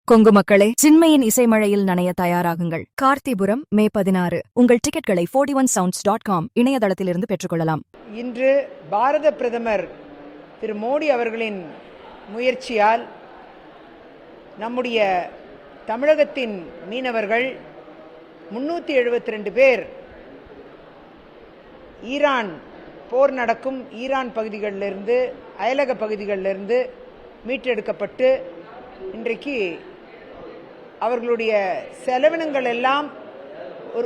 கொங்கு மக்களே, சின்மையின் இசைமழையில் நனைய தயாராகுங்கள். கார்த்திபுரம் மே 16. உங்கள் டிக்கெட்களை 41sounds.com இணையதளத்திலிருந்து பெற்றுக்கொள்ளலாம். இன்று பாரத பிரதமர் திரு மோடி அவர்களின் முயற்சியால் நம்முடைய தமிழகத்தின் மீனவர்கள் 372 பேர் ஈரான் போர் நடக்கும் ஈரான் பகுதிகளிலிருந்து அயலக பகுதிகளிலிருந்து மீட்டெடுக்கப்பட்டு இன்றைக்கு அவர்களுடைய செலவினங்கள் எல்லாம்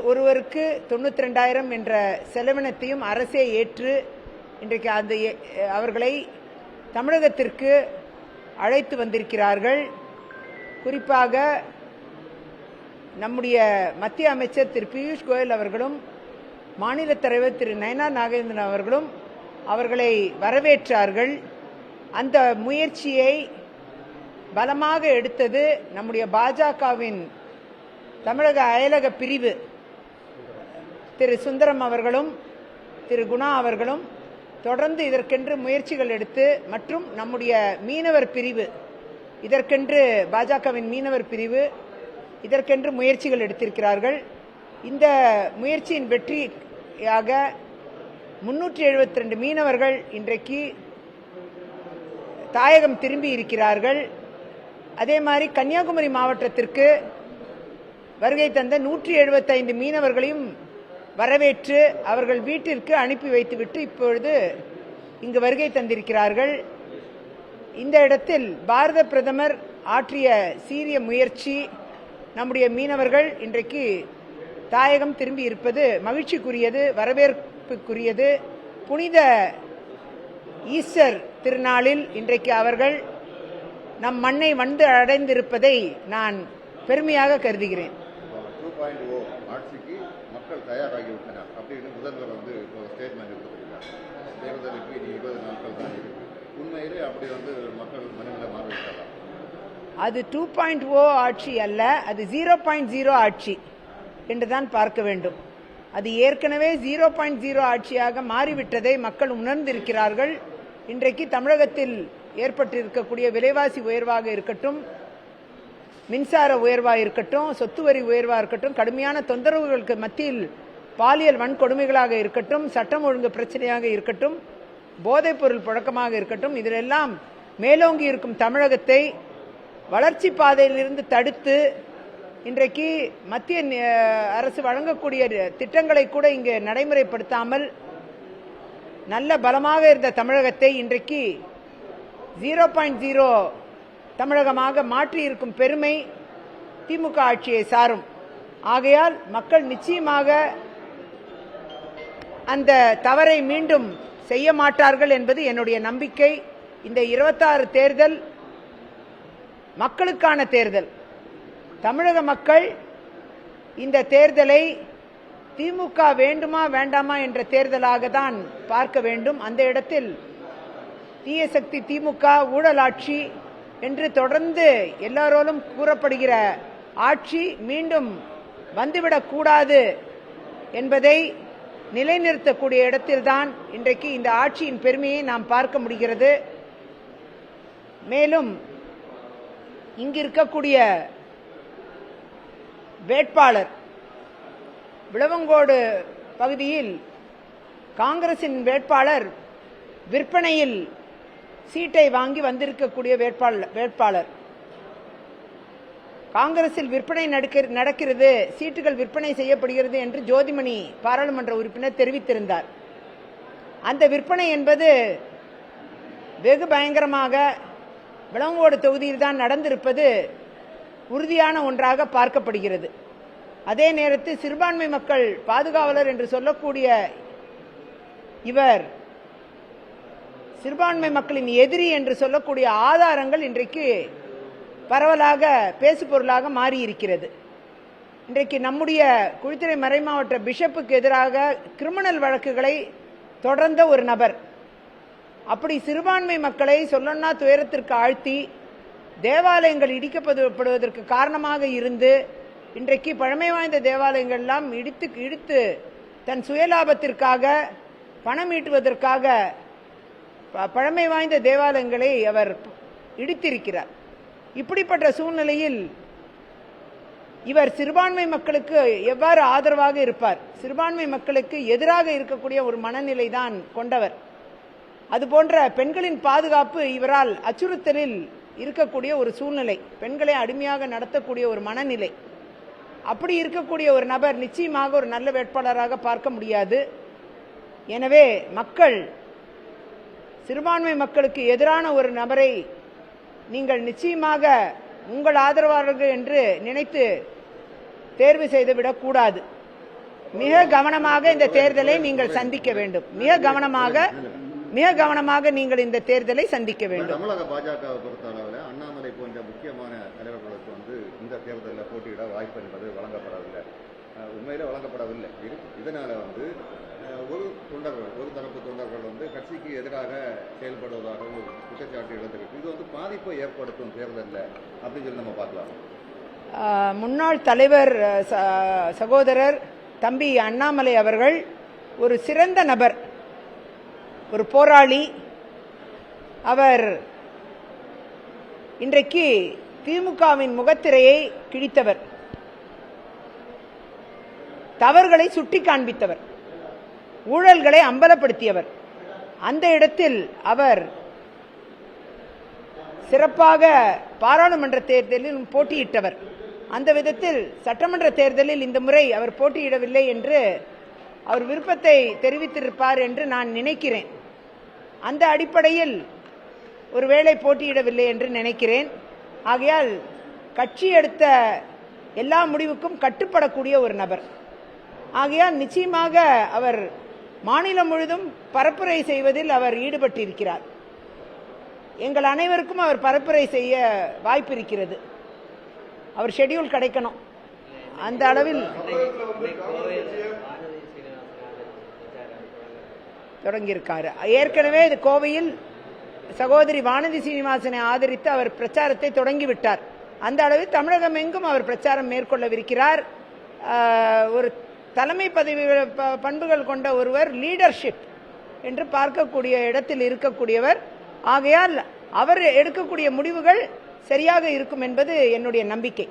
ஒருவருக்கு 92,000 என்ற செலவினத்தையும் அரசே ஏற்று இன்றைக்கு அவர்களை தமிழகத்திற்கு அழைத்து வந்திருக்கிறார்கள். குறிப்பாக நம்முடைய மத்திய அமைச்சர் திரு பியூஷ் கோயல் அவர்களும் மாநில தலைவர் திரு நயனா நாகேந்திரன் அவர்களும் அவர்களை வரவேற்றார்கள். அந்த முயற்சியை பலமாக எடுத்தது நம்முடைய பாஜகவின் தமிழக அயலக பிரிவு திரு சுந்தரம் அவர்களும் திரு குணா அவர்களும் தொடர்ந்து இதற்கென்று முயற்சிகள் எடுத்து, மற்றும் நம்முடைய மீனவர் பிரிவு இதற்கென்று பாஜகவின் மீனவர் பிரிவு இதற்கென்று முயற்சிகள் எடுத்திருக்கிறார்கள். இந்த முயற்சியின் வெற்றியாக 372 மீனவர்கள் இன்றைக்கு தாயகம் திரும்பி இருக்கிறார்கள். அதே மாதிரி கன்னியாகுமரி மாவட்டத்திற்கு வருகை தந்த 175 மீனவர்களையும் வரவேற்று அவர்கள் வீட்டிற்கு அனுப்பி வைத்துவிட்டு இப்பொழுது இங்கு வருகை தந்திருக்கிறார்கள். இந்த இடத்தில் பாரத பிரதமர் ஆற்றிய சீரிய முயற்சி, நம்முடைய மீனவர்கள் இன்றைக்கு தாயகம் திரும்பி இருப்பது மகிழ்ச்சிக்குரியது, வரவேற்புக்குரியது. புனித ஈஸ்டர் திருநாளில் இன்றைக்கு அவர்கள் நம் மண்ணை வந்து அடைந்திருப்பதை நான் பெருமையாக கருதுகிறேன். 2.0 ஆட்சிக்கு மக்கள் தயாராகிவிட்டனர் அப்படின்னு முதல்வர் ஸ்டேட்மெண்ட் எடுத்துக்கிறார். தேர்தலுக்கு இனி 20 நாட்கள் தான் இருக்கு. உண்மையிலே அப்படி மக்கள் மனநிலை மாறிவிட்டதா? அது 2.0 ஆட்சி அல்ல, அது 0.0 ஆட்சி என்றுதான் பார்க்க வேண்டும். அது ஏற்கனவே 0.0 ஆட்சியாக மாறிவிட்டதை மக்கள் உணர்ந்திருக்கிறார்கள். இன்றைக்கு தமிழகத்தில் ஏற்பட்டிருக்கக்கூடிய விலைவாசி உயர்வாக இருக்கட்டும், மின்சார உயர்வாக இருக்கட்டும், சொத்து வரி உயர்வாக இருக்கட்டும், கடுமையான தொந்தரவுகளுக்கு மத்தியில் பாலியல் வன்கொடுமைகளாக இருக்கட்டும், சட்டம் ஒழுங்கு பிரச்சனையாக இருக்கட்டும், போதைப் பொருள் புழக்கமாக இருக்கட்டும், இதிலெல்லாம் மேலோங்கி இருக்கும் தமிழகத்தை வளர்ச்சி பாதையிலிருந்து தடுத்து இன்றைக்கு மத்திய அரசு வழங்கக்கூடிய திட்டங்களை கூட இங்கு நடைமுறைப்படுத்தாமல் நல்ல பலமாக இருந்த தமிழகத்தை இன்றைக்கு 0.0 தமிழகமாக மாற்றியிருக்கும் பெருமை திமுக ஆட்சியை சாரும். ஆகையால் மக்கள் நிச்சயமாக அந்த தவறை மீண்டும் செய்ய மாட்டார்கள் என்பது என்னுடைய நம்பிக்கை. இந்த 26 தேர்தல் மக்களுக்கான தேர்தல். தமிழக மக்கள் இந்த தேர்தலை திமுக வேண்டுமா வேண்டாமா என்ற தேர்தலாக தான் பார்க்க வேண்டும். அந்த இடத்தில் தீய சக்தி திமுக ஊழலாட்சி என்று தொடர்ந்து எல்லாரோடும் கூறப்படுகிற ஆட்சி மீண்டும் வந்துவிடக்கூடாது என்பதை நிலைநிறுத்தக்கூடிய இடத்தில்தான் இன்றைக்கு இந்த ஆட்சியின் பெருமையை நாம் பார்க்க முடிகிறது. மேலும் இங்கு இருக்கக்கூடிய வேட்பாளர் விளவங்கோடு பகுதியில் காங்கிரசின் வேட்பாளர் விற்பனையில் சீட்டை வாங்கி வந்திருக்கக்கூடிய வேட்பாளர் காங்கிரசில் விற்பனை நடக்கிறது, சீட்டுகள் விற்பனை செய்யப்படுகிறது என்று ஜோதிமணி பாராளுமன்ற உறுப்பினர் தெரிவித்திருந்தார். அந்த விற்பனை என்பது வெகு பயங்கரமாக விளவங்கோடு தொகுதியில் தான் நடந்திருப்பது உறுதியான ஒன்றாக பார்க்கப்படுகிறது. அதே நேரத்தில் சிறுபான்மை மக்கள் பாதுகாவலர் என்று சொல்லக்கூடிய இவர் சிறுபான்மை மக்களின் எதிரி என்று சொல்லக்கூடிய ஆதாரங்கள் இன்றைக்கு பரவலாக பேசுபொருளாக மாறியிருக்கிறது. இன்றைக்கு நம்முடைய குழித்துறை மறைமாவட்ட பிஷப்புக்கு எதிராக கிரிமினல் வழக்குகளை தொடர்ந்த ஒரு நபர், அப்படி சிறுபான்மை மக்களை சொல்லன்னா துயரத்திற்கு ஆழ்த்தி தேவாலயங்கள் இடிக்கப்படுவதற்கு காரணமாக இருந்து இன்றைக்கு பழமை வாய்ந்த தேவாலயங்கள் எல்லாம் இடித்து தன் சுயலாபத்திற்காக பணம் ஈட்டுவதற்காக பழமை வாய்ந்த தேவாலயங்களை அவர் இடித்திருக்கிறார். இப்படிப்பட்ட சூழ்நிலையில் இவர் சிறுபான்மை மக்களுக்கு எவ்வாறு ஆதரவாக இருப்பார்? சிறுபான்மை மக்களுக்கு எதிராக இருக்கக்கூடிய ஒரு மனநிலை தான் கொண்டவர். அதுபோன்ற பெண்களின் பாதுகாப்பு இவரால் அச்சுறுத்தலில் இருக்கக்கூடிய ஒரு சூழ்நிலை, பெண்களை அடிமையாக நடத்தக்கூடிய ஒரு மனநிலை. அப்படி இருக்கக்கூடிய ஒரு நபர் நிச்சயமாக ஒரு நல்ல வேட்பாளராக பார்க்க முடியாது. எனவே மக்கள் சிறுபான்மை மக்களுக்கு எதிரான ஒரு நபரை நீங்கள் நிச்சயமாக உங்கள் ஆதரவாளர்கள் என்று நினைத்து தேர்வு செய்துவிடக் கூடாது. மிக கவனமாக இந்த தேர்தலை நீங்கள் சந்திக்க வேண்டும். மிக கவனமாக நீங்கள் இந்த தேர்தலை சந்திக்க வேண்டும். தமிழக பாஜகவை பொறுத்தளவில் அண்ணாமலை போன்ற முக்கியமான தலைவர்களுக்கு இந்த தேர்தலில் போட்டியிட வாய்ப்பு என்பது வழங்கப்படவில்லை, உண்மையிலே வழங்கப்படவில்லை. இதனால ஒரு தரப்பு தொண்டர்கள் கட்சிக்கு எதிராக செயல்படுவதாக ஒரு குற்றச்சாட்டு எழுந்திருக்கு. இது பாதிப்பை ஏற்படுத்தும் தேர்தலில் அப்படின்னு சொல்லி நம்ம பார்க்கலாம். முன்னாள் தலைவர் சகோதரர் தம்பி அண்ணாமலை அவர்கள் ஒரு சிறந்த நபர், ஒரு போராளி. அவர் இன்றைக்கு திமுகவின் முகத்திரையை கிழித்தவர், தவறுகளை சுட்டி காண்பித்தவர், ஊழல்களை அம்பலப்படுத்தியவர். அந்த இடத்தில் அவர் சிறப்பாக பாராளுமன்ற தேர்தலில் போட்டியிட்டவர். அந்த விதத்தில் சட்டமன்ற தேர்தலில் இந்த முறை அவர் போட்டியிடவில்லை என்று அவர் விருப்பத்தை தெரிவித்திருப்பார் என்று நான் நினைக்கிறேன். அந்த அடிப்படையில் ஒருவேளை போட்டியிடவில்லை என்று நினைக்கிறேன். ஆகையால் கட்சி எடுத்த எல்லா முடிவுக்கும் கட்டுப்படக்கூடிய ஒரு நபர். ஆகையால் நிச்சயமாக அவர் மாநிலம் முழுதும் பரப்புரை செய்வதில் அவர் ஈடுபட்டிருக்கிறார். எங்கள் அனைவருக்கும் அவர் பரப்புரை செய்ய வாய்ப்பு இருக்கிறது. அவர் ஷெட்யூல் கிடைக்கணும். அந்த அளவில் தொடங்கியிருக்காரு. ஏற்கனவே இது கோவையில் சகோதரி வானதி சீனிவாசனை ஆதரித்து அவர் பிரச்சாரத்தை தொடங்கிவிட்டார். அந்த அளவில் தமிழகம் எங்கும் அவர் பிரச்சாரம் மேற்கொள்ளவிருக்கிறார். ஒரு தலைமை பதவி பண்புகள் கொண்ட ஒருவர், லீடர்ஷிப் என்று பார்க்கக்கூடிய இடத்தில் இருக்கக்கூடியவர். ஆகையால் அவர் எடுக்கக்கூடிய முடிவுகள் சரியாக இருக்கும் என்பது என்னுடைய நம்பிக்கை.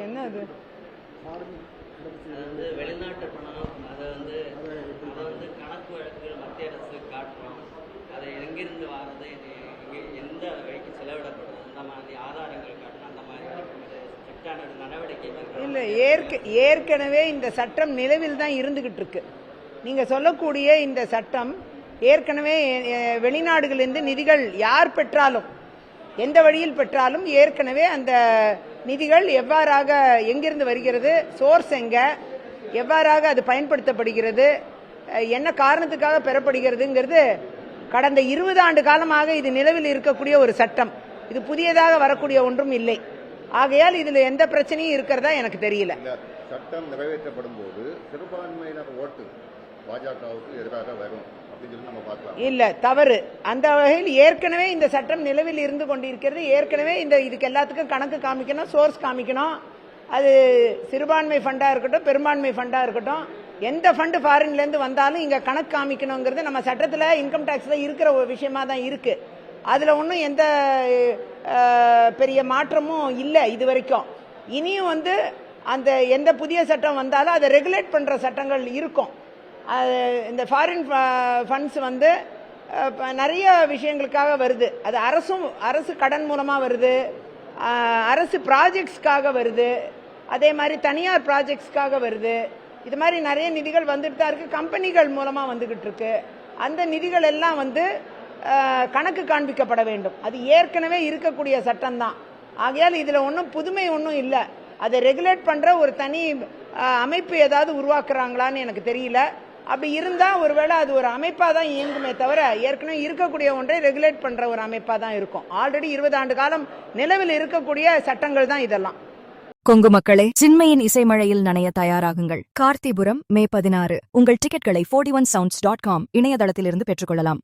என்ன அது வெளிநாட்டு பணம், அதை கணக்கு வழக்குகள் மத்திய அரசு காட்டுறோம், அதை எங்கிருந்து வாரது, எந்த வழிக்கு செலவிடப்படுது, அந்த மாதிரி ஆதாரங்கள் காட்டணும். அந்த மாதிரி சிட்டான நடவடிக்கை இல்லை. ஏற்கனவே இந்த சட்டம் நிலவில் தான் இருந்துகிட்டு இருக்கு. நீங்க சொல்லக்கூடிய இந்த சட்டம் ஏற்கனவே வெளிநாடுகளிலிருந்து நிதிகள் யார் பெற்றாலும், எந்த வழியில் பெற்றாலும், ஏற்கனவே அந்த நிதிகள் எவ்வாறாக எங்கிருந்து வருகிறது, சோர்ஸ் எங்க, எவ்வாறாக அது பயன்படுத்தப்படுகிறது, என்ன காரணத்துக்காக பெறப்படுகிறதுங்கிறது கடந்த 20 ஆண்டு காலமாக இது நிலவில் இருக்கக்கூடிய ஒரு சட்டம். இது புதியதாக வரக்கூடிய ஒன்றும் இல்லை. ஆகையால் இதுல எந்த பிரச்சனையும் இருக்கிறதா எனக்கு தெரியல. சட்டம் நிறைவேற்றப்படும் போது சிறுபான்மையினர் ஓட்டு பாஜகவுக்கு எதிராக வரும் இல்ல, தவறு. அந்த வகையில் ஏற்கனவே இந்த சட்டம் நிலவில் இருந்து கொண்டிருக்கிறது. ஏற்கனவே இதுக்கு எல்லாத்துக்கும் கணக்கு காமிக்கணும், சோர்ஸ் காமிக்கணும். அது சிறுபான்மை ஃபண்டா இருக்கட்டும், பெரும்பான்மை ஃபண்டா இருக்கட்டும், எந்த ஃபண்டு ஃபாரின்ல இருந்து வந்தாலும் இங்க கணக்கு காமிக்கணுங்கிறது நம்ம சட்டத்துல, இன்கம் டாக்ஸ்ல இருக்கிற ஒரு விஷயமா தான் இருக்கு. அதுல ஒன்றும் எந்த பெரிய மாற்றமும் இல்லை இது வரைக்கும். இனியும் அந்த எந்த புதிய சட்டம் வந்தாலும் அதை ரெகுலேட் பண்ற சட்டங்கள் இருக்கும். இந்த ஃபாரின் ஃபண்ட்ஸ் நிறைய விஷயங்களுக்காக வருது. அது அரசு கடன் மூலமா வருது, அரசு ப்ராஜெக்ட்ஸ்க்காக வருது, அதே மாதிரி தனியார் ப்ராஜெக்ட்ஸ்க்காக வருது. இது மாதிரி நிறைய நிதிகள் வந்துட்டு தான் இருக்கு, கம்பெனிகள் மூலமா வந்துகிட்டு இருக்கு. அந்த நிதிகள் எல்லாம் கணக்கு காண்பிக்கப்பட வேண்டும். அது ஏற்கனவே இருக்கக்கூடிய சட்டம் தான். ஆகையால் இதுல ஒன்றும் புதுமை ஒன்றும் இல்லை. அதை ரெகுலேட் பண்ற ஒரு தனி அமைப்பு ஏதாவது உருவாக்குறாங்களான்னு எனக்கு தெரியல. அப்படி இருந்தா ஒருவேளை அது ஒரு அமைப்பா தான் இயங்குமே தவிர ஏற்கனவே இருக்கக்கூடிய ஒன்றை ரெகுலேட் பண்ற ஒரு அமைப்பா தான் இருக்கும். ஆல்ரெடி 20 ஆண்டு காலம் நிலவில் இருக்கக்கூடிய சட்டங்கள் தான் இதெல்லாம். கொங்கு மக்களே, சின்மையின் இசைமழையில் நனைய தயாராகுங்கள். கார்த்திபுரம் மே 16. உங்கள் டிக்கெட்களை 41sounds.com இணையதளத்திலிருந்து பெற்றுக்கொள்ளலாம்.